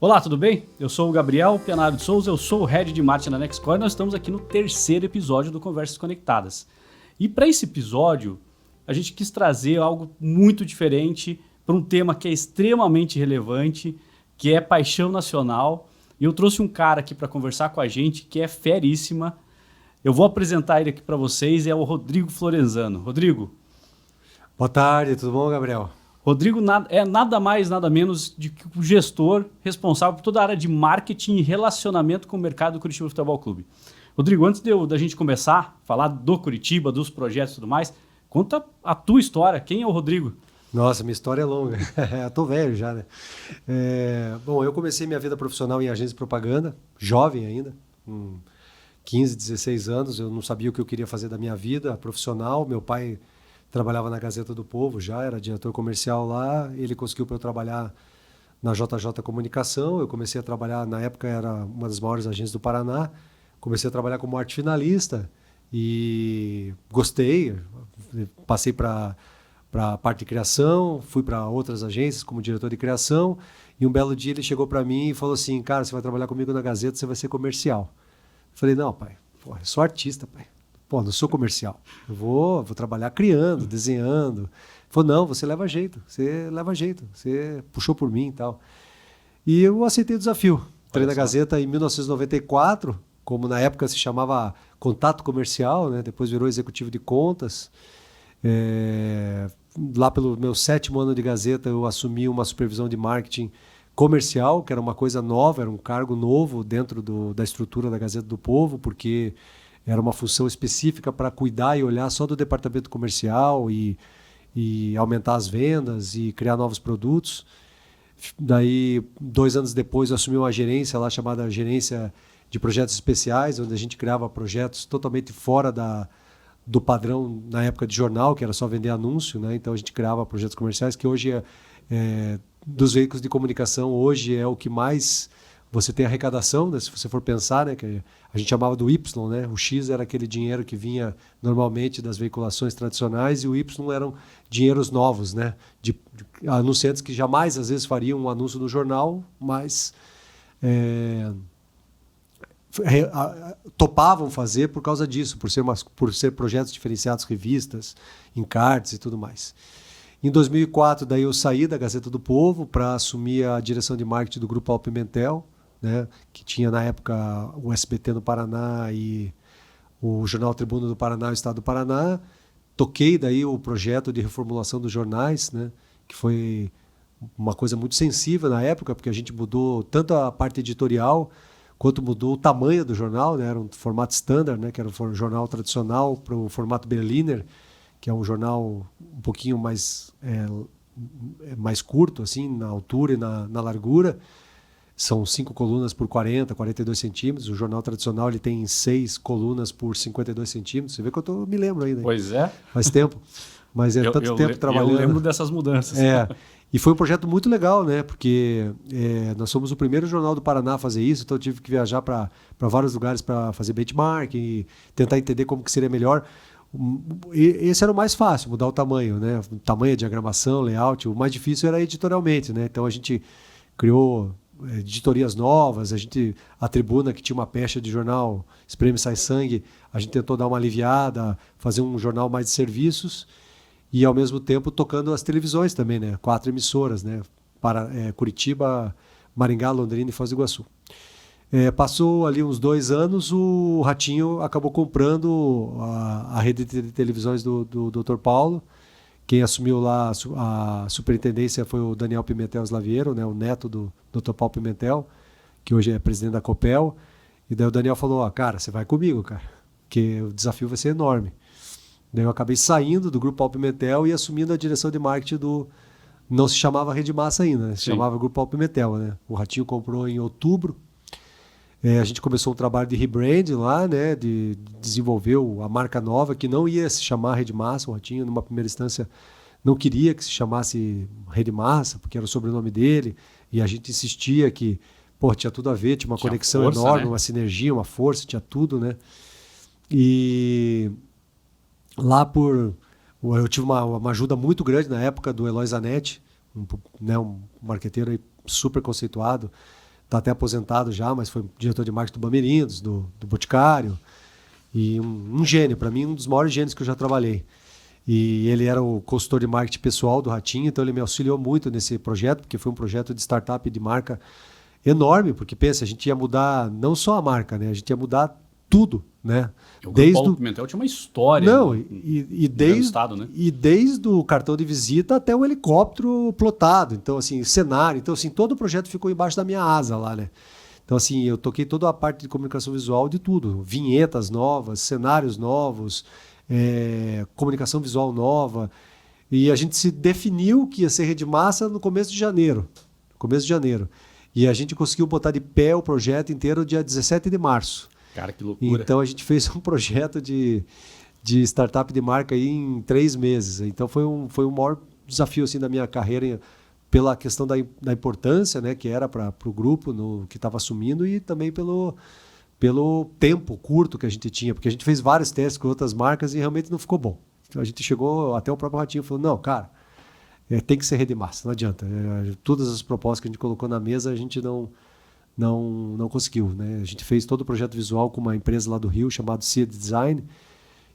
Olá, tudo bem? Eu sou o Gabriel Pianaro de Souza, eu sou o Head de Marketing da Nextcore e nós estamos aqui no terceiro episódio do Conversas Conectadas. E para esse episódio, a gente quis trazer algo muito diferente para um tema que é extremamente relevante, que é paixão nacional. E eu trouxe um cara aqui para conversar com a gente que é feríssima. Eu vou apresentar ele aqui para vocês, é o Rodrigo Florenzano. Rodrigo. Boa tarde, tudo bom, Gabriel? Rodrigo é nada mais, nada menos do que o gestor responsável por toda a área de marketing e relacionamento com o mercado do Curitiba Futebol Clube. Rodrigo, antes da gente começar a falar do Curitiba, dos projetos e tudo mais, conta a tua história. Quem é o Rodrigo? Nossa, minha história é longa. Eu tô velho já, né? Bom, eu comecei minha vida profissional em agência de propaganda, jovem ainda, com 15, 16 anos. Eu não sabia o que eu queria fazer da minha vida profissional. Meu pai trabalhava na Gazeta do Povo já, era diretor comercial lá. Ele conseguiu para eu trabalhar na JJ Comunicação. Eu comecei a trabalhar, na época era uma das maiores agências do Paraná. Comecei a trabalhar como arte finalista e gostei. Passei para a parte de criação, fui para outras agências como diretor de criação. E um belo dia ele chegou para mim e falou assim: cara, você vai trabalhar comigo na Gazeta, você vai ser comercial. Eu falei: não, pai, eu sou artista, pai. Pô, não sou comercial. Eu vou trabalhar criando, desenhando. Ele falou: não, você leva jeito. Você puxou por mim e tal. E eu aceitei o desafio. Entrei na Gazeta em 1994, como na época se chamava Contato Comercial, né? Depois virou Executivo de Contas. Lá pelo meu 7º ano de Gazeta, eu assumi uma supervisão de marketing comercial, que era uma coisa nova, era um cargo novo dentro da estrutura da Gazeta do Povo, porque era uma função específica para cuidar e olhar só do departamento comercial e aumentar as vendas e criar novos produtos. Daí, 2 anos depois, eu assumi uma gerência lá chamada Gerência de Projetos Especiais, onde a gente criava projetos totalmente fora do padrão na época de jornal, que era só vender anúncio, né? Então a gente criava projetos comerciais, que hoje dos veículos de comunicação, hoje é o que mais você tem arrecadação, né? Se você for pensar, né? Que a gente chamava do Y, né? O X era aquele dinheiro que vinha normalmente das veiculações tradicionais e o Y eram dinheiros novos, né? De anunciantes que jamais, às vezes, fariam um anúncio no jornal, mas topavam fazer por causa disso, por ser projetos diferenciados, revistas, encartes e tudo mais. Em 2004, daí eu saí da Gazeta do Povo para assumir a direção de marketing do Grupo Paulo Pimentel, né, que tinha na época o SBT no Paraná e o Jornal Tribuna do Paraná e o Estado do Paraná. Toquei daí o projeto de reformulação dos jornais, né, que foi uma coisa muito sensível na época, porque a gente mudou tanto a parte editorial quanto mudou o tamanho do jornal, né, era um formato standard, né, que era um jornal tradicional, para o formato Berliner, que é um jornal um pouquinho mais curto, assim, na altura e na largura. São 5 colunas por 42 centímetros. O jornal tradicional ele tem 6 colunas por 52 centímetros. Você vê que eu me lembro ainda. Pois é. Faz tempo. Mas tanto tempo trabalhando. Eu lembro dessas mudanças. E foi um projeto muito legal, né? Porque nós somos o primeiro jornal do Paraná a fazer isso, então eu tive que viajar para vários lugares para fazer benchmark e tentar entender como que seria melhor. Esse era o mais fácil, mudar o tamanho, né? O tamanho, diagramação, layout. O mais difícil era editorialmente, né? Então a gente criou editorias novas, a Tribuna, que tinha uma pecha de jornal Espreme Sai Sangue, a gente tentou dar uma aliviada, fazer um jornal mais de serviços e ao mesmo tempo tocando as televisões também, né? 4 emissoras, né? Curitiba, Maringá, Londrina e Foz do Iguaçu. Passou ali uns 2 anos, o Ratinho acabou comprando a rede de televisões do Dr. Paulo. Quem assumiu lá a superintendência foi o Daniel Pimentel Slaviero, né, o neto do Dr. Paulo Pimentel, que hoje é presidente da Copel. E daí o Daniel falou: cara, você vai comigo, cara, porque o desafio vai ser enorme. Daí eu acabei saindo do Grupo Paulo Pimentel e assumindo a direção de marketing não se chamava Rede Massa ainda, né? Se chamava Grupo Paulo Pimentel, né? O Ratinho comprou em outubro. A gente começou um trabalho de rebranding lá, né, de desenvolver a marca nova, que não ia se chamar Rede Massa. O Ratinho, numa primeira instância, não queria que se chamasse Rede Massa, porque era o sobrenome dele, e a gente insistia que tinha tudo a ver, tinha uma conexão força, enorme, né? Uma sinergia, uma força, tinha tudo, né? E lá eu tive uma ajuda muito grande na época do Eloy Zanetti, um marqueteiro aí super conceituado, está até aposentado já, mas foi diretor de marketing do Bamerindos, do Boticário, e um gênio, para mim, um dos maiores gênios que eu já trabalhei. E ele era o consultor de marketing pessoal do Ratinho, então ele me auxiliou muito nesse projeto, porque foi um projeto de startup de marca enorme, porque pensa, a gente ia mudar não só a marca, né? A gente ia mudar tudo, né? O Grupo Paulo Pimentel tinha uma história. Não, desde estado, né? E desde o cartão de visita até o helicóptero plotado, então assim, cenário, então assim, todo o projeto ficou embaixo da minha asa lá, né? Então assim, eu toquei toda a parte de comunicação visual de tudo, vinhetas novas, cenários novos, comunicação visual nova, e a gente se definiu que ia ser Rede Massa no começo de janeiro. E a gente conseguiu botar de pé o projeto inteiro dia 17 de março. Cara, que loucura. Então a gente fez um projeto de startup de marca aí em 3 meses. Então foi o maior desafio assim, da minha carreira, pela questão da importância, né, que era para o grupo que estava assumindo, e também pelo tempo curto que a gente tinha, porque a gente fez vários testes com outras marcas e realmente não ficou bom. Então a gente chegou, até o próprio Ratinho falou, não, cara, tem que ser Rede Massa, não adianta. Todas as propostas que a gente colocou na mesa, a gente não conseguiu, né? A gente fez todo o projeto visual com uma empresa lá do Rio, chamada Seed Design,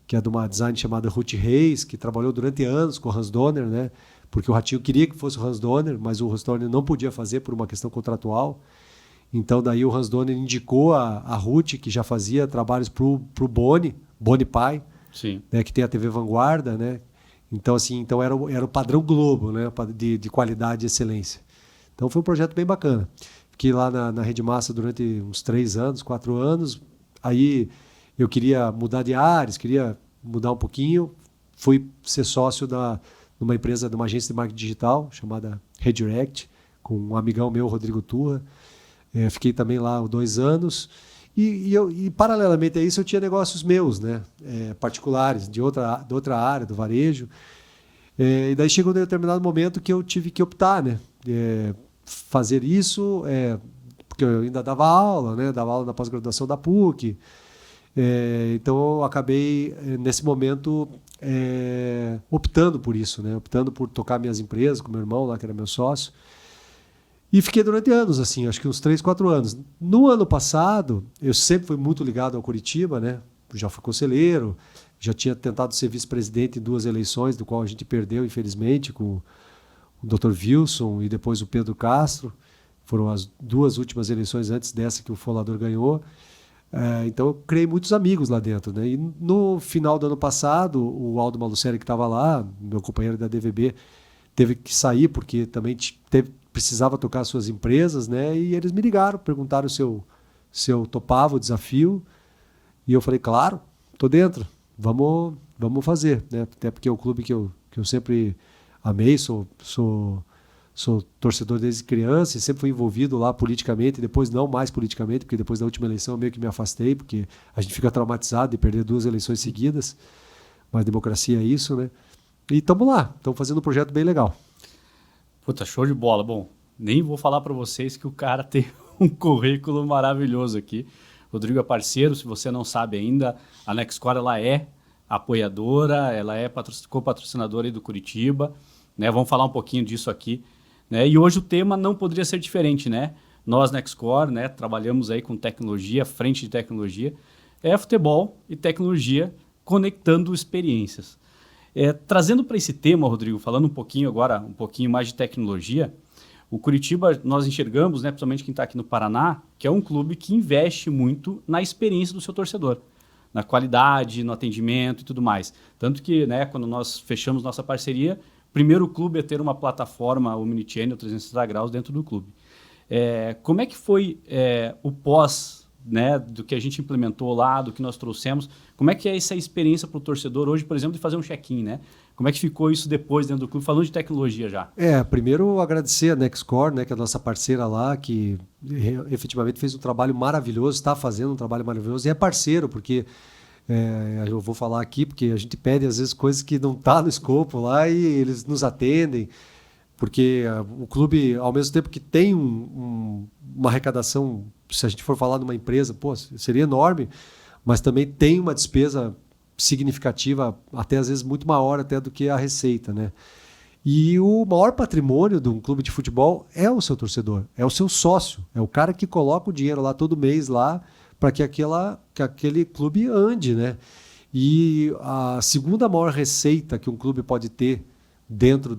que é de uma design chamada Ruth Reis, que trabalhou durante anos com o Hans Donner, né? Porque o Ratinho queria que fosse o Hans Donner, mas o Hans Donner não podia fazer por uma questão contratual. Então daí o Hans Donner indicou a Ruth, que já fazia trabalhos para o Boni Pai, sim, né? Que tem a TV Vanguarda, né? Então assim, era o padrão Globo, né? De qualidade e excelência. Então foi um projeto bem bacana. Fiquei lá na Rede Massa durante uns 3 anos, 4 anos. Aí eu queria mudar de áreas, queria mudar um pouquinho. Fui ser sócio numa empresa, de uma agência de marketing digital chamada Redirect, com um amigão meu, Rodrigo Turra. Fiquei também lá 2 anos. E paralelamente a isso, eu tinha negócios meus, né? Particulares, de outra área, do varejo. E daí chegou um determinado momento que eu tive que optar, né? Fazer isso, porque eu ainda dava aula, né? Dava aula na pós-graduação da PUC. Então eu acabei, nesse momento, optando por isso, né? Optando por tocar minhas empresas com meu irmão lá, que era meu sócio. E fiquei durante anos, assim, acho que uns 3, 4 anos. No ano passado, eu sempre fui muito ligado ao Curitiba, né? Já fui conselheiro, já tinha tentado ser vice-presidente em 2 eleições, do qual a gente perdeu, infelizmente, com o Dr. Wilson e depois o Pedro Castro. Foram as 2 últimas eleições antes dessa que o Folador ganhou. Então eu criei muitos amigos lá dentro, né? E no final do ano passado, o Aldo Malucelli, que estava lá, meu companheiro da DVB, teve que sair porque também precisava tocar suas empresas, né? E eles me ligaram, perguntaram se eu topava o desafio. E eu falei, claro, estou dentro, vamos fazer, né? Até porque é o clube que eu sempre amei, sou torcedor desde criança e sempre fui envolvido lá politicamente, depois não mais politicamente, porque depois da última eleição eu meio que me afastei, porque a gente fica traumatizado de perder 2 eleições seguidas, mas democracia é isso, né? E estamos lá, estamos fazendo um projeto bem legal. Puta, show de bola. Bom, nem vou falar para vocês que o cara tem um currículo maravilhoso aqui. Rodrigo é parceiro, se você não sabe ainda, a Nextcore ela é apoiadora, ela é co-patrocinadora aí do Curitiba, né? Vamos falar um pouquinho disso aqui, né? E hoje o tema não poderia ser diferente, né? Nós, Nextcore, né, trabalhamos aí com tecnologia, frente de tecnologia, futebol e tecnologia conectando experiências. Trazendo para esse tema, Rodrigo, falando um pouquinho mais de tecnologia, o Curitiba nós enxergamos, né, principalmente quem está aqui no Paraná, que é um clube que investe muito na experiência do seu torcedor, na qualidade, no atendimento e tudo mais. Tanto que, né, quando nós fechamos nossa parceria, o primeiro clube a ter uma plataforma Omnichannel 360 graus dentro do clube. Como é que foi o pós, né, do que a gente implementou lá, do que nós trouxemos? Como é que é essa experiência para o torcedor hoje, por exemplo, de fazer um check-in, né? Como é que ficou isso depois dentro do clube? Falando de tecnologia já. Primeiro agradecer a Nextcore, né, que é a nossa parceira lá, que efetivamente fez um trabalho maravilhoso, está fazendo um trabalho maravilhoso e é parceiro, porque eu vou falar aqui, porque a gente pede às vezes coisas que não estão no escopo lá e eles nos atendem, porque o clube, ao mesmo tempo que tem uma arrecadação, se a gente for falar de uma empresa, seria enorme, mas também tem uma despesa significativa, até às vezes muito maior até do que a receita, né? E o maior patrimônio de um clube de futebol é o seu torcedor, é o seu sócio, é o cara que coloca o dinheiro lá todo mês lá para que aquele clube ande, né? E a segunda maior receita que um clube pode ter dentro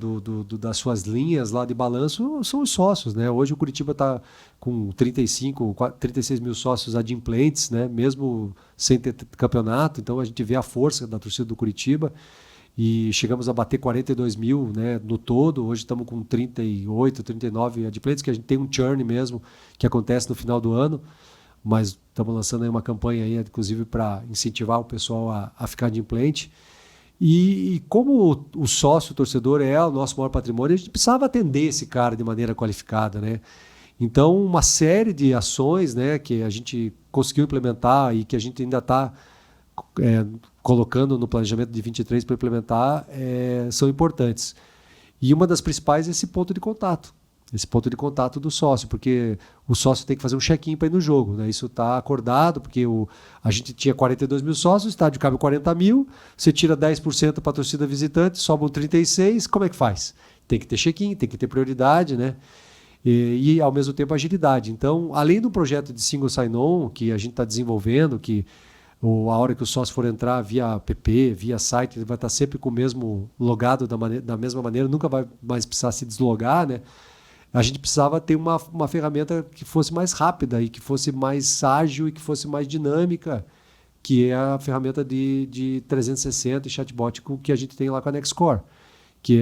das suas linhas lá de balanço são os sócios, né? Hoje o Curitiba está com 36 mil sócios adimplentes, né? Mesmo sem ter campeonato, então a gente vê a força da torcida do Curitiba. E chegamos a bater 42 mil, né, no todo. Hoje estamos com 38, 39 adimplentes, que a gente tem um churn mesmo, que acontece no final do ano, mas estamos lançando aí uma campanha, aí, inclusive, para incentivar o pessoal a ficar adimplente. E como o sócio, o torcedor, é o nosso maior patrimônio, a gente precisava atender esse cara de maneira qualificada, né? Então, uma série de ações, né, que a gente conseguiu implementar e que a gente ainda está colocando no planejamento de 23 para implementar, são importantes. E uma das principais é esse ponto de contato do sócio, porque o sócio tem que fazer um check-in para ir no jogo, né? Isso está acordado, porque a gente tinha 42 mil sócios, o estádio cabe 40 mil, você tira 10% para a torcida visitante, sobram 36, como é que faz? Tem que ter check-in, tem que ter prioridade, né? E ao mesmo tempo agilidade. Então, além do projeto de single sign-on que a gente está desenvolvendo, que a hora que o sócio for entrar via app, via site, ele vai estar sempre com o mesmo logado da mesma maneira, nunca vai mais precisar se deslogar, né? A gente precisava ter uma ferramenta que fosse mais rápida e que fosse mais ágil e que fosse mais dinâmica, que é a ferramenta de 360 e chatbot que a gente tem lá com a Nextcore, que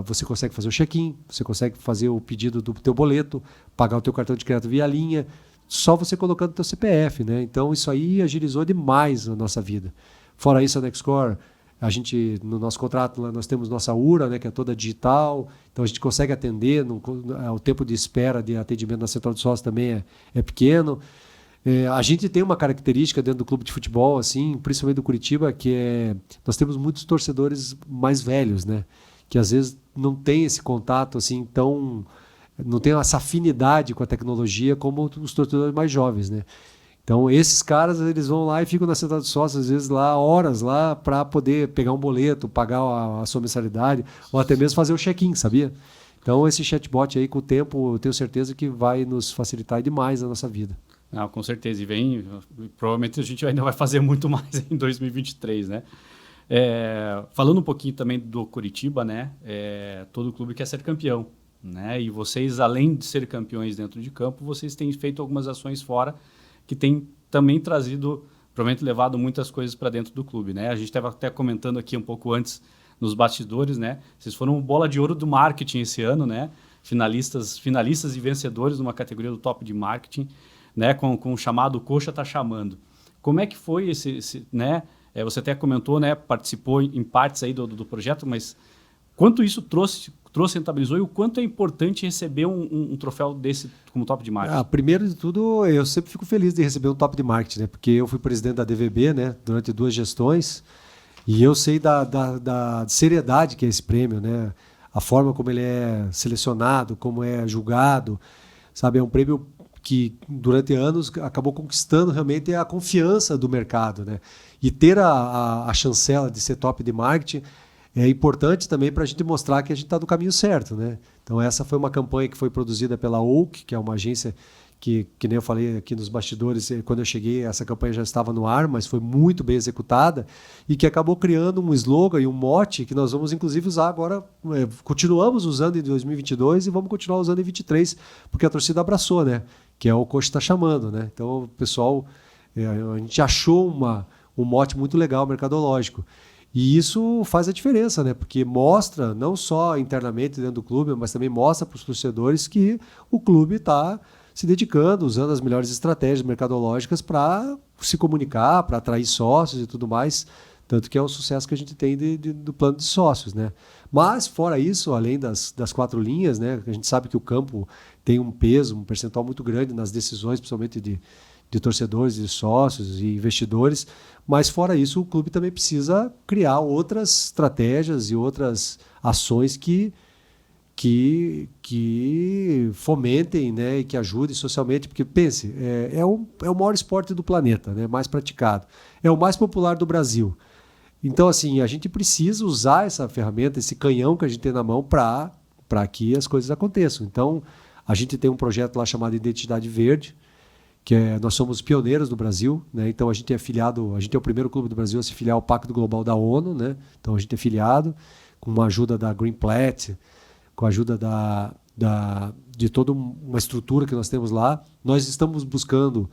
você consegue fazer o check-in, você consegue fazer o pedido do teu boleto, pagar o teu cartão de crédito via linha, só você colocando o teu CPF, né? Então isso aí agilizou demais a nossa vida. Fora isso, a Nextcore, a gente, no nosso contrato, nós temos nossa URA, né, que é toda digital, então a gente consegue atender, o tempo de espera de atendimento na central de sócios também é pequeno. A gente tem uma característica dentro do clube de futebol, assim, principalmente do Curitiba, que nós temos muitos torcedores mais velhos, né, que às vezes não tem esse contato assim não tem essa afinidade com a tecnologia como os torcedores mais jovens, né? Então, esses caras, eles vão lá e ficam na central de sócios, às vezes lá, horas lá, para poder pegar um boleto, pagar a sua mensalidade, ou até mesmo fazer o check-in, sabia? Então, esse chatbot aí, com o tempo, eu tenho certeza que vai nos facilitar demais a nossa vida. Não, com certeza. Provavelmente a gente ainda vai fazer muito mais em 2023, né? Falando um pouquinho também do Curitiba, né? Todo clube quer ser campeão, né? E vocês, além de ser campeões dentro de campo, vocês têm feito algumas ações fora que tem também provavelmente levado muitas coisas para dentro do clube, né? A gente estava até comentando aqui um pouco antes nos bastidores, né? Vocês foram bola de ouro do marketing esse ano, né? Finalistas e vencedores numa categoria do top de marketing, né? Com o chamado Coxa Tá Chamando. Como é que foi né? Você até comentou, né? Participou em partes aí do projeto, mas quanto isso rentabilizou e o quanto é importante receber um troféu desse como top de marketing? Primeiro de tudo, eu sempre fico feliz de receber um top de marketing, né? Porque eu fui presidente da DVB, né? Durante 2 gestões e eu sei da seriedade que é esse prêmio, né? A forma como ele é selecionado, como é julgado, sabe? É um prêmio que durante anos acabou conquistando realmente a confiança do mercado, né? E ter a chancela de ser top de marketing é importante também para a gente mostrar que a gente está no caminho certo, né? Então essa foi uma campanha que foi produzida pela Oak, que é uma agência que nem eu falei aqui nos bastidores, quando eu cheguei essa campanha já estava no ar, mas foi muito bem executada e que acabou criando um slogan e um mote que nós vamos inclusive usar agora, continuamos usando em 2022 e vamos continuar usando em 2023, porque a torcida abraçou, né? Que é o Coxa Tá Chamando, né? Então o pessoal, a gente achou um mote muito legal, mercadológico. E isso faz a diferença, né? Porque mostra, não só internamente dentro do clube, mas também mostra para os torcedores que o clube está se dedicando, usando as melhores estratégias mercadológicas para se comunicar, para atrair sócios e tudo mais. Tanto que é o sucesso que a gente tem do plano de sócios, né? Mas, fora isso, além das 4 linhas, né? A gente sabe que o campo tem um peso, um percentual muito grande nas decisões, principalmente de torcedores, de sócios e investidores, mas fora isso o clube também precisa criar outras estratégias e outras ações que fomentem, né, e que ajudem socialmente, porque pense, é o maior esporte do planeta, né, mais praticado, é o mais popular do Brasil, Então, assim, a gente precisa usar essa ferramenta, esse canhão que a gente tem na mão para que as coisas aconteçam. Então, a gente tem um projeto lá chamado Identidade Verde, nós somos pioneiros no Brasil, né? Então a gente é afiliado, a gente é o primeiro clube do Brasil a se filiar ao Pacto Global da ONU, né? Então a gente é filiado com uma ajuda da Greenplat, com a ajuda de toda uma estrutura que nós temos lá. Nós estamos buscando,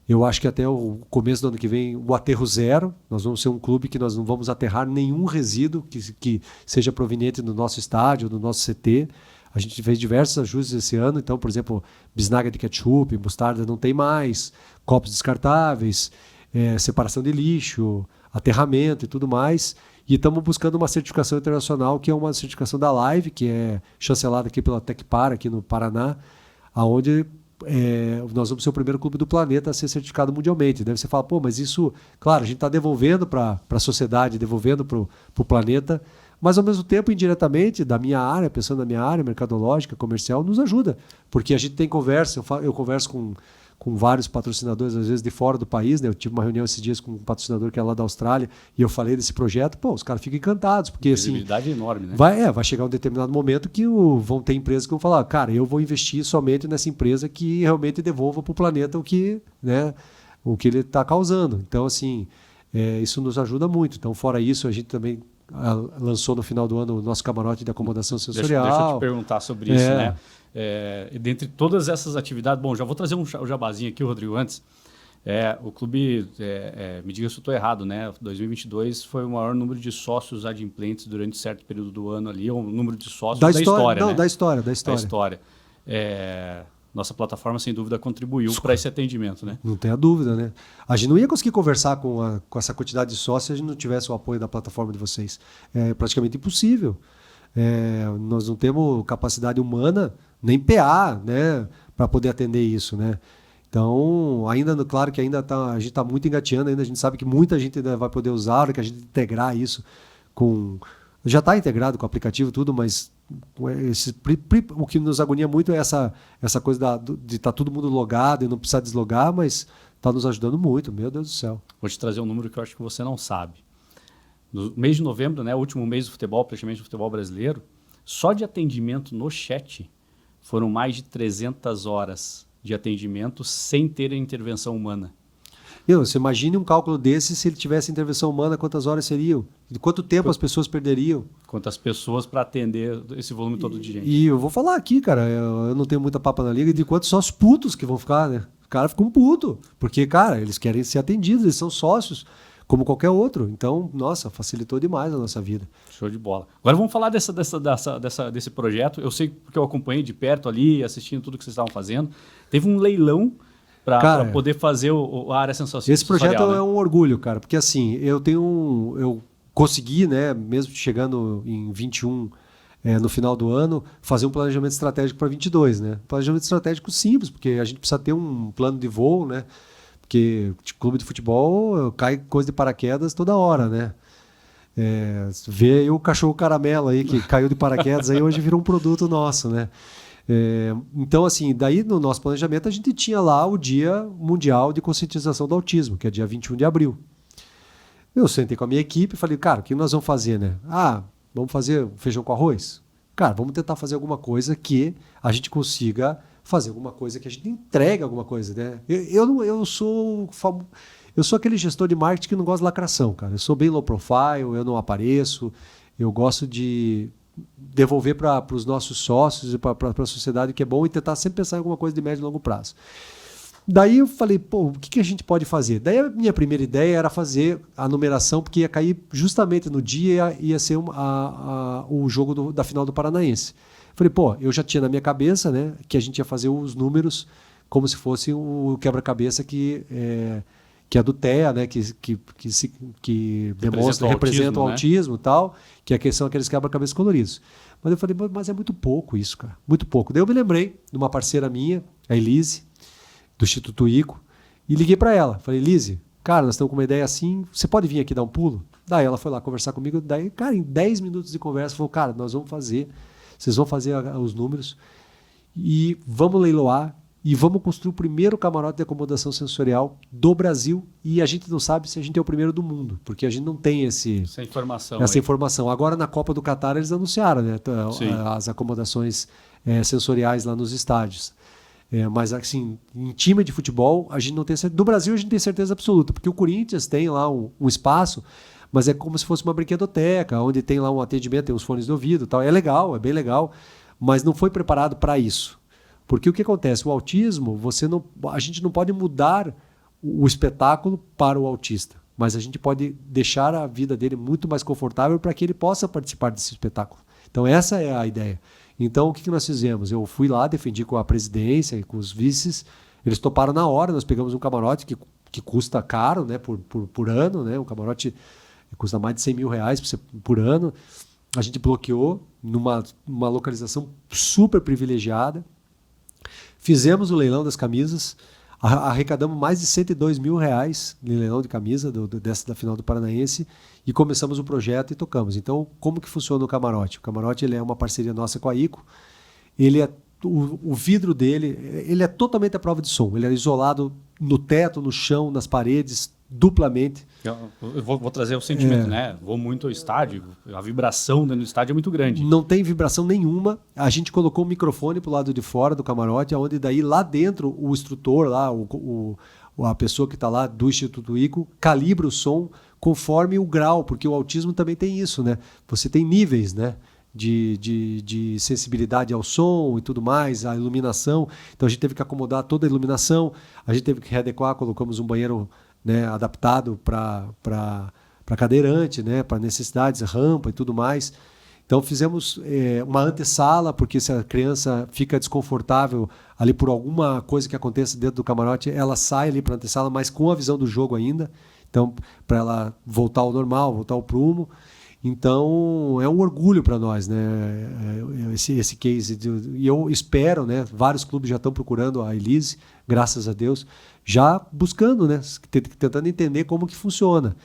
eu acho que até o começo do ano que vem, o aterro zero. Nós vamos ser um clube que nós não vamos aterrar nenhum resíduo que seja proveniente do nosso estádio, do nosso CT. A gente fez diversos ajustes esse ano, então, por exemplo, bisnaga de ketchup, mostarda não tem mais, copos descartáveis, separação de lixo, aterramento e tudo mais. E estamos buscando uma certificação internacional, que é uma certificação da Live, que é chancelada aqui pela Tecpar, aqui no Paraná, onde nós vamos ser o primeiro clube do planeta a ser certificado mundialmente. Daí você fala, pô, mas isso, claro, a gente está devolvendo para a sociedade, devolvendo para o planeta, mas ao mesmo tempo, indiretamente, da minha área, pensando na minha área mercadológica, comercial, nos ajuda. Porque a gente tem conversa, eu converso com vários patrocinadores, às vezes de fora do país, né? Eu tive uma reunião esses dias com um patrocinador que é lá da Austrália, e eu falei desse projeto, pô, os caras ficam encantados, porque assim... Visibilidade enorme, né? Vai chegar um determinado momento que vão ter empresas que vão falar, cara, eu vou investir somente nessa empresa que realmente devolva para o planeta o que ele está causando. Então, assim, isso nos ajuda muito. Então, fora isso, a gente também lançou no final do ano o nosso camarote de acomodação sensorial. Deixa eu te perguntar sobre isso, né? Dentre todas essas atividades, bom, já vou trazer um jabazinho aqui, Rodrigo, antes. O clube, me diga se eu estou errado, né? 2022 foi o maior número de sócios adimplentes durante certo período do ano ali, o número de sócios da história, não, né? Da história. Nossa plataforma, sem dúvida, contribuiu para esse atendimento, né? Não tenha dúvida, né? A gente não ia conseguir conversar com essa quantidade de sócios se a gente não tivesse o apoio da plataforma de vocês. É praticamente impossível. Nós não temos capacidade humana, nem PA, né, para poder atender isso, né? Então, claro que a gente está muito engateando, a gente sabe que muita gente ainda vai poder usar, a hora que a gente integrar isso já está integrado com o aplicativo tudo, mas o que nos agonia muito é essa coisa de estar todo mundo logado e não precisar deslogar, mas está nos ajudando muito, meu Deus do céu. Vou te trazer um número que eu acho que você não sabe. No mês de novembro, né, o último mês do futebol, praticamente do futebol brasileiro, só de atendimento no chat foram mais de 300 horas de atendimento sem ter a intervenção humana. Você imagine um cálculo desse se ele tivesse intervenção humana, quantas horas seriam? De quanto tempo as pessoas perderiam? Quantas pessoas para atender esse volume todo de gente? E eu vou falar aqui, cara, eu não tenho muita papa na liga, de quantos só os putos que vão ficar, né? Os caras ficam putos, porque, cara, eles querem ser atendidos, eles são sócios, como qualquer outro. Então, nossa, facilitou demais a nossa vida. Show de bola. Agora vamos falar desse projeto. Eu sei porque eu acompanhei de perto ali, assistindo tudo que vocês estavam fazendo. Teve um leilão para poder fazer a área sensorial. Esse projeto né? É um orgulho, cara, porque assim, eu consegui, né, mesmo chegando em 21, no final do ano, fazer um planejamento estratégico para 22, né? Planejamento estratégico simples, porque a gente precisa ter um plano de voo, né? Porque clube de futebol cai coisa de paraquedas toda hora, né? Vê aí o cachorro caramelo aí que caiu de paraquedas, aí hoje virou um produto nosso, né? Então, assim, daí no nosso planejamento a gente tinha lá o Dia Mundial de Conscientização do Autismo, que é dia 21 de abril. Eu sentei com a minha equipe e falei, cara, o que nós vamos fazer, né? Vamos fazer feijão com arroz? Cara, vamos tentar fazer alguma coisa que a gente consiga fazer alguma coisa, que a gente entregue alguma coisa, né? Eu sou aquele gestor de marketing que não gosta de lacração, cara. Eu sou bem low profile, eu não apareço, eu gosto de devolver para os nossos sócios e para a sociedade o que é bom e tentar sempre pensar em alguma coisa de médio e longo prazo. Daí eu falei, pô, o que a gente pode fazer? Daí a minha primeira ideia era fazer a numeração, porque ia cair justamente no dia, ia ser o jogo da final do Paranaense. Falei, pô, eu já tinha na minha cabeça, né, que a gente ia fazer os números como se fosse o quebra-cabeça que é do TEA, né, que representa o autismo e tal, que são aqueles quebra-cabeças coloridos. Mas eu falei, mas é muito pouco isso, cara, muito pouco. Daí eu me lembrei de uma parceira minha, a Elise, do Instituto ICO, e liguei para ela. Falei, Elise, cara, nós estamos com uma ideia assim, você pode vir aqui dar um pulo? Daí ela foi lá conversar comigo, daí, cara, em 10 minutos de conversa, falou, cara, nós vamos fazer, vocês vão fazer os números e vamos leiloar e vamos construir o primeiro camarote de acomodação sensorial do Brasil, e a gente não sabe se a gente é o primeiro do mundo, porque a gente não tem essa informação. Agora na Copa do Catar eles anunciaram, né, as acomodações sensoriais lá nos estádios. Mas assim, em time de futebol, a gente não tem certeza. Do Brasil a gente tem certeza absoluta, porque o Corinthians tem lá um espaço, mas é como se fosse uma brinquedoteca, onde tem lá um atendimento, tem uns fones de ouvido e tal. É legal, é bem legal, mas não foi preparado para isso. Porque o que acontece? O autismo, a gente não pode mudar o espetáculo para o autista, mas a gente pode deixar a vida dele muito mais confortável para que ele possa participar desse espetáculo. Então essa é a ideia. Então o que nós fizemos? Eu fui lá, defendi com a presidência e com os vices, eles toparam na hora, nós pegamos um camarote que custa caro, né, por ano, né, um camarote custa mais de R$100.000 por ano, a gente bloqueou numa localização super privilegiada. Fizemos o leilão das camisas, arrecadamos mais de R$102 mil no leilão de camisa da final do Paranaense e começamos o projeto e tocamos. Então, como que funciona o camarote? O camarote ele é uma parceria nossa com a ICO. O vidro dele ele é totalmente à prova de som. Ele é isolado no teto, no chão, nas paredes, duplamente. Eu vou trazer o sentimento, né? Vou muito ao estádio, a vibração dentro do estádio é muito grande. Não tem vibração nenhuma. A gente colocou um microfone pro lado de fora do camarote, onde daí lá dentro o instrutor, lá, a pessoa que está lá do Instituto ICO, calibra o som conforme o grau, porque o autismo também tem isso, né? Você tem níveis, né? De sensibilidade ao som e tudo mais, a iluminação. Então a gente teve que acomodar toda a iluminação, a gente teve que readequar, colocamos um banheiro, né, adaptado para cadeirante, né, para necessidades, rampa e tudo mais. Então fizemos uma antessala, porque se a criança fica desconfortável ali por alguma coisa que aconteça dentro do camarote, ela sai ali para a antessala, mas com a visão do jogo ainda. Então, para ela voltar ao normal, voltar ao prumo. Então, é um orgulho para nós, né, esse case. E eu espero, né, vários clubes já estão procurando a Elise, graças a Deus, já buscando, né, tentando entender como que funciona.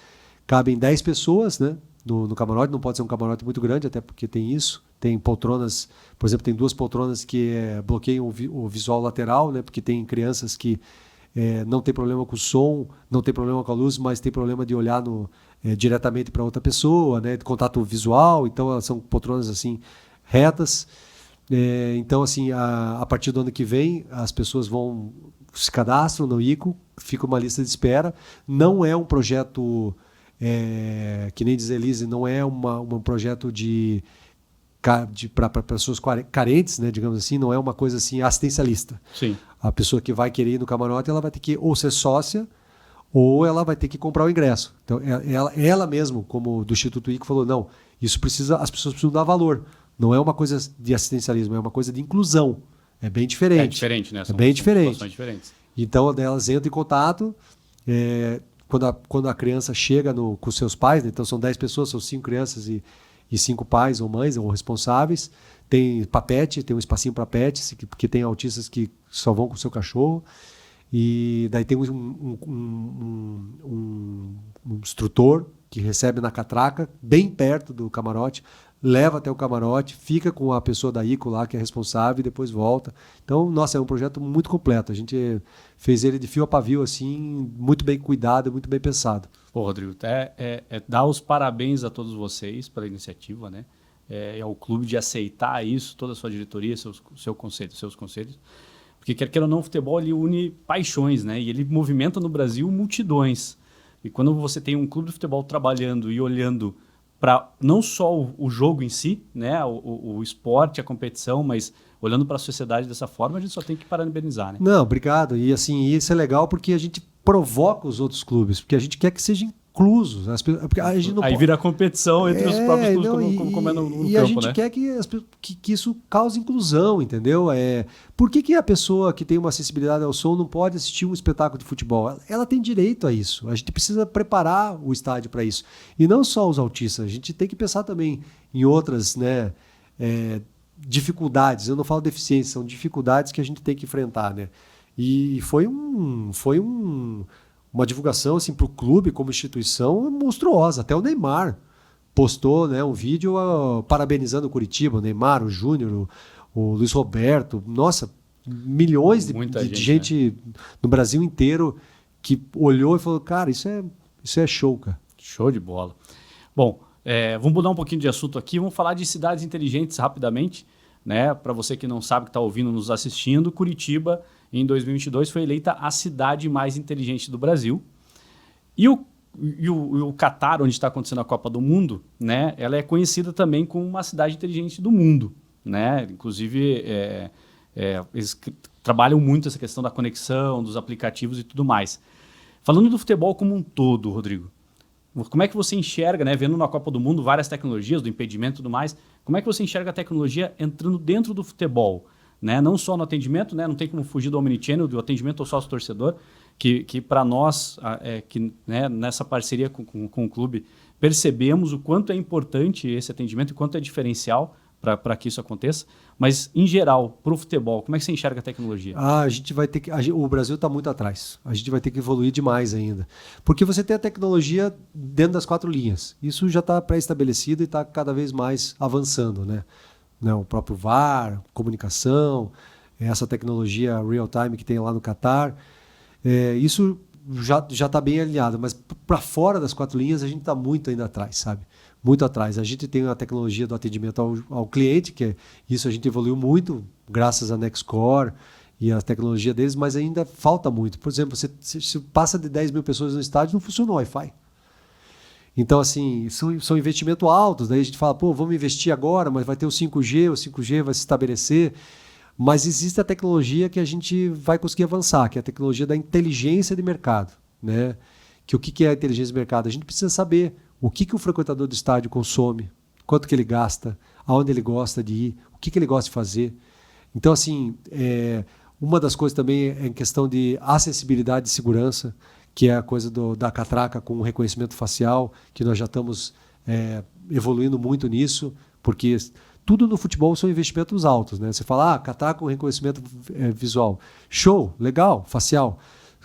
Cabem 10 pessoas, né, no camarote, não pode ser um camarote muito grande, até porque tem isso. Tem poltronas, por exemplo, tem 2 poltronas que bloqueiam o visual lateral, né, porque tem crianças que não tem problema com o som, não tem problema com a luz, mas tem problema de olhar diretamente para outra pessoa, né, de contato visual. Então elas são poltronas assim retas. Então assim, a partir do ano que vem as pessoas se cadastram no ICO, fica uma lista de espera. Não é um projeto que nem diz Elise, não é um projeto para pessoas carentes, né, digamos assim, não é uma coisa assim assistencialista. Sim. A pessoa que vai querer ir no camarote, ela vai ter que ou ser sócia ou ela vai ter que comprar o ingresso. Então, ela mesmo, como do Instituto ICO, falou, não, as pessoas precisam dar valor. Não é uma coisa de assistencialismo, é uma coisa de inclusão. É bem diferente. É diferente, né? É bem diferente. Situações diferentes. Então, elas entram em contato, quando a criança chega com seus pais, né? Então são 10 pessoas, são 5 crianças e 5 pais ou mães ou responsáveis. Tem papete, tem um espacinho para pets, porque tem autistas que só vão com o seu cachorro. E daí tem um instrutor que recebe na catraca, bem perto do camarote, leva até o camarote, fica com a pessoa da ICO lá, que é responsável, e depois volta. Então, nossa, é um projeto muito completo. A gente fez ele de fio a pavio, assim, muito bem cuidado, muito bem pensado. Pô, Rodrigo, dar os parabéns a todos vocês pela iniciativa, né? Ao clube de aceitar isso, toda a sua diretoria, seus conselhos. Porque, quer queira ou não, o futebol ele une paixões, né? E ele movimenta no Brasil multidões. E quando você tem um clube de futebol trabalhando e olhando para não só o jogo em si, né? O esporte, a competição, mas olhando para a sociedade dessa forma, a gente só tem que parabenizar, né? Não, obrigado. E assim, isso é legal porque a gente provoca os outros clubes, porque a gente quer que sejam inclusos. A gente não Aí vira competição entre os próprios clubes, como é no e campo, a gente né? quer que isso cause inclusão, entendeu? Por que a pessoa que tem uma sensibilidade ao som não pode assistir um espetáculo de futebol? Ela tem direito a isso. A gente precisa preparar o estádio para isso. E não só os autistas, a gente tem que pensar também em outras, né, dificuldades. Eu não falo deficiência, são dificuldades que a gente tem que enfrentar, né? E foi uma divulgação assim, para o clube como instituição monstruosa. Até o Neymar postou, né, um vídeo parabenizando o Curitiba, o Neymar, o Júnior, o Luiz Roberto. Nossa, milhões Muita de gente no Brasil inteiro que olhou e falou, cara, isso é show, cara. Show de bola. Bom, vamos mudar um pouquinho de assunto aqui, vamos falar de cidades inteligentes rapidamente, né? Para você que não sabe, que está ouvindo, nos assistindo, Curitiba, em 2022, foi eleita a cidade mais inteligente do Brasil. E o Catar, onde está acontecendo a Copa do Mundo, né? Ela é conhecida também como uma cidade inteligente do mundo, né? Inclusive, eles trabalham muito essa questão da conexão, dos aplicativos e tudo mais. Falando do futebol como um todo, Rodrigo, como é que você enxerga, né, vendo na Copa do Mundo várias tecnologias, do impedimento e tudo mais, como é que você enxerga a tecnologia entrando dentro do futebol? Né? Não só no atendimento, né? Não tem como fugir do omnichannel, do atendimento ao sócio-torcedor, que para nós, né, nessa parceria com o clube, percebemos o quanto é importante esse atendimento e quanto é diferencial para que isso aconteça. Mas, em geral, para o futebol, como é que você enxerga a tecnologia? A gente vai ter que. O Brasil está muito atrás. A gente vai ter que evoluir demais ainda. Porque você tem a tecnologia dentro das 4 linhas. Isso já está pré-estabelecido e está cada vez mais avançando, né? O próprio VAR, comunicação, essa tecnologia real-time que tem lá no Catar. Isso já está bem alinhado. Mas para fora das 4 linhas, a gente está muito ainda atrás, sabe? Muito atrás. A gente tem a tecnologia do atendimento ao cliente, isso a gente evoluiu muito, graças à Nextcore e à tecnologia deles, mas ainda falta muito. Por exemplo, se passa de 10 mil pessoas no estádio, não funciona o Wi-Fi. Então, assim, são investimentos altos. Daí a gente fala, vamos investir agora, mas vai ter o 5G vai se estabelecer. Mas existe a tecnologia que a gente vai conseguir avançar, que é a tecnologia da inteligência de mercado. Né? O que é a inteligência de mercado? A gente precisa saber o que o frequentador do estádio consome, quanto que ele gasta, aonde ele gosta de ir, o que ele gosta de fazer. Então, assim, uma das coisas também é em questão de acessibilidade e segurança, que é a coisa da catraca com o reconhecimento facial, que nós já estamos evoluindo muito nisso, porque tudo no futebol são investimentos altos. Né? Você fala, catraca com reconhecimento visual. Show, legal, facial.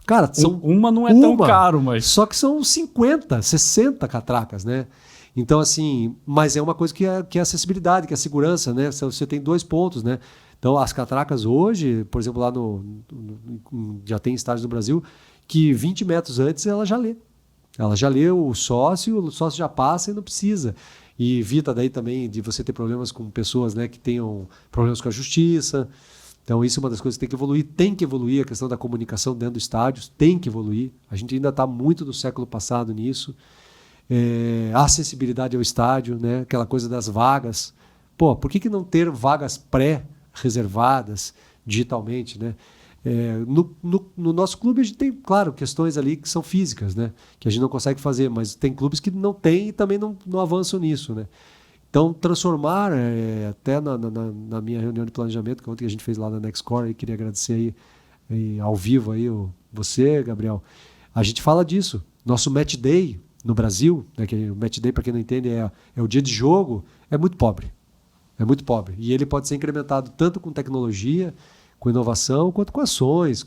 Cara, uma não é tão caro, mas... Só que são 50, 60 catracas, né? Então, assim, mas é uma coisa que é acessibilidade, que é segurança, né? Você tem 2 pontos, né? Então, as catracas hoje, por exemplo, lá já tem estádios no Brasil, que 20 metros antes ela já lê. Ela já lê o sócio já passa e não precisa. E evita daí também de você ter problemas com pessoas, né, que tenham problemas com a justiça. Então, isso é uma das coisas que tem que evoluir a questão da comunicação dentro dos estádios, tem que evoluir. A gente ainda está muito do século passado nisso. A acessibilidade ao estádio, né? Aquela coisa das vagas. Por que não ter vagas pré-reservadas digitalmente? Né? No nosso clube, a gente tem, claro, questões ali que são físicas, né? Que a gente não consegue fazer, mas tem clubes que não têm e também não avançam nisso, né? Então, transformar, até na minha reunião de planejamento, que ontem a gente fez lá na Nextcore, queria agradecer aí ao vivo aí você, Gabriel. A gente fala disso. Nosso Match Day no Brasil, né, que o Match Day, para quem não entende, é o dia de jogo, é muito pobre. É muito pobre. E ele pode ser incrementado tanto com tecnologia, com inovação, quanto com ações.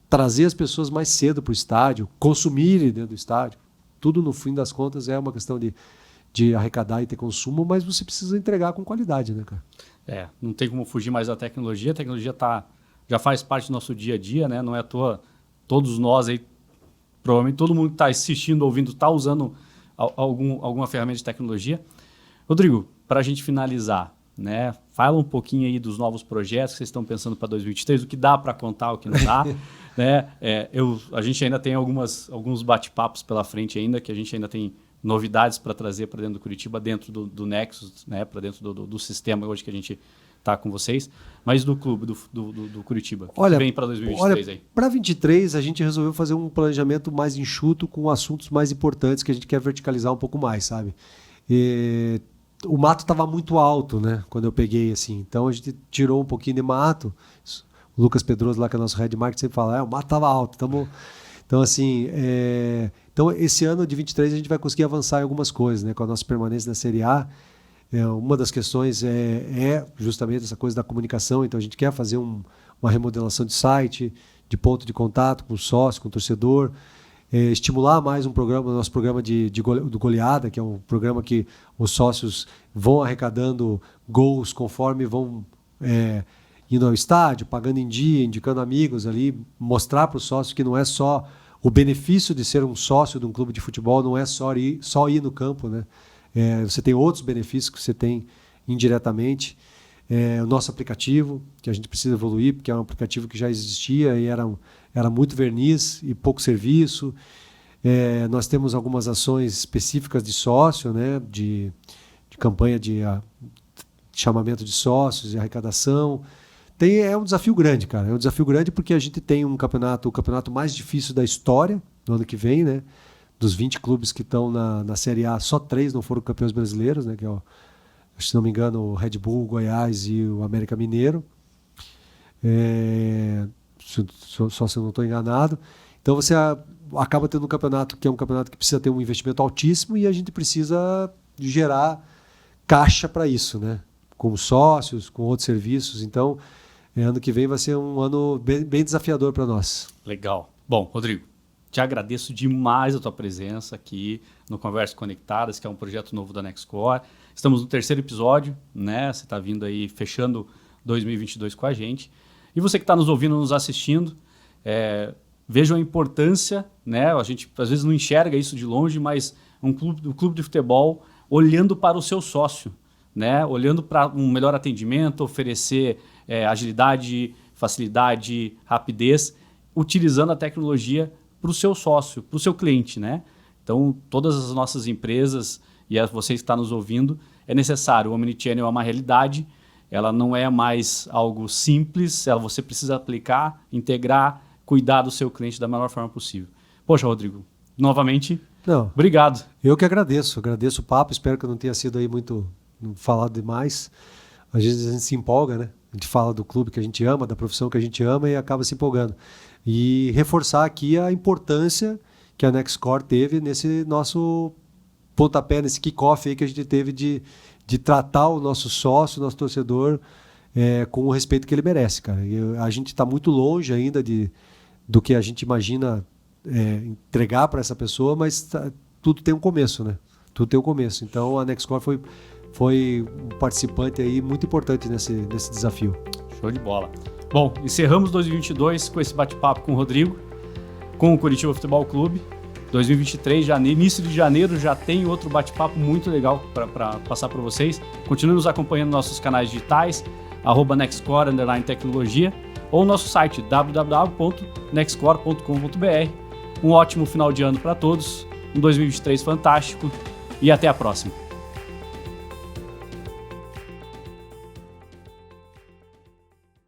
Trazer as pessoas mais cedo para o estádio, consumirem dentro do estádio. Tudo, no fim das contas, é uma questão de arrecadar e ter consumo, mas você precisa entregar com qualidade, né, cara? Não tem como fugir mais da tecnologia. A tecnologia já faz parte do nosso dia a dia, né? Não é à toa, todos nós aí, provavelmente todo mundo que está assistindo, ouvindo, está usando alguma ferramenta de tecnologia. Rodrigo, para a gente finalizar, né? Fala um pouquinho aí dos novos projetos que vocês estão pensando para 2023, o que dá para contar, o que não dá. Né? A gente ainda tem alguns bate-papos pela frente ainda, que a gente ainda tem novidades para trazer para dentro do Curitiba, dentro do Nexus, né, para dentro do sistema hoje que a gente está com vocês, mas do clube, do Curitiba. Olha, vem para 2023 aí. Para 2023, a gente resolveu fazer um planejamento mais enxuto com assuntos mais importantes que a gente quer verticalizar um pouco mais, sabe? O mato estava muito alto, né, quando eu peguei, assim, então a gente tirou um pouquinho de mato. O Lucas Pedroso, lá que é o nosso head marketing, sempre fala, o mato estava alto, Então, assim, então, esse ano de 23 a gente vai conseguir avançar em algumas coisas, né? Com a nossa permanência na Série A. Uma das questões é justamente essa coisa da comunicação. Então, a gente quer fazer uma remodelação de site, de ponto de contato com o sócio, com o torcedor. Estimular mais nosso programa do Goleada, que é um programa que os sócios vão arrecadando gols conforme vão indo ao estádio, pagando em dia, indicando amigos ali, mostrar para o sócio que não é só o benefício de ser um sócio de um clube de futebol, não é só ir no campo, né? Você tem outros benefícios que você tem indiretamente. O nosso aplicativo, que a gente precisa evoluir, porque é um aplicativo que já existia e era muito verniz e pouco serviço. Nós temos algumas ações específicas de sócio, né? de campanha de chamamento de sócios e arrecadação. É um desafio grande, cara. É um desafio grande porque a gente tem o campeonato mais difícil da história no ano que vem, né? Dos 20 clubes que estão na Série A, só 3 não foram campeões brasileiros, né? Que é se não me engano, o Red Bull, o Goiás e o América Mineiro. Só se eu não estou enganado. Então você acaba tendo um campeonato que é um campeonato que precisa ter um investimento altíssimo e a gente precisa gerar caixa para isso, né? Com sócios, com outros serviços. Então, ano que vem vai ser um ano bem desafiador para nós. Legal. Bom, Rodrigo, te agradeço demais a tua presença aqui no Conversas Conectadas, que é um projeto novo da Nextcore. Estamos no 3º episódio, né? Você está vindo aí, fechando 2022 com a gente. E você que está nos ouvindo, nos assistindo, vejam a importância, né? A gente às vezes não enxerga isso de longe, mas um clube de futebol olhando para o seu sócio, né? Olhando para um melhor atendimento, oferecer agilidade, facilidade, rapidez, utilizando a tecnologia para o seu sócio, para o seu cliente, né? Então, todas as nossas empresas e você que está nos ouvindo, é necessário. O Omnichannel é uma realidade, ela não é mais algo simples, você precisa aplicar, integrar, cuidar do seu cliente da melhor forma possível. Poxa, Rodrigo, novamente, obrigado. Eu que agradeço o papo, espero que eu não tenha sido aí muito falado demais. Às vezes a gente se empolga, né? A gente fala do clube que a gente ama, da profissão que a gente ama e acaba se empolgando. E reforçar aqui a importância que a Nextcore teve nesse nosso pontapé, nesse kickoff aí que a gente teve de tratar o nosso sócio, o nosso torcedor com o respeito que ele merece, cara. A gente está muito longe ainda do que a gente imagina entregar para essa pessoa, mas tudo tem um começo, né? Tudo tem um começo. Então a Nextcore foi um participante aí muito importante nesse desafio. Show de bola. Bom, encerramos 2022 com esse bate-papo com o Rodrigo, com o Curitiba Futebol Clube. 2023, início de janeiro, já tem outro bate-papo muito legal para passar para vocês. Continue nos acompanhando nos nossos canais digitais, @nextcore_tecnologia, ou nosso site www.nextcore.com.br. Um ótimo final de ano para todos, um 2023 fantástico e até a próxima.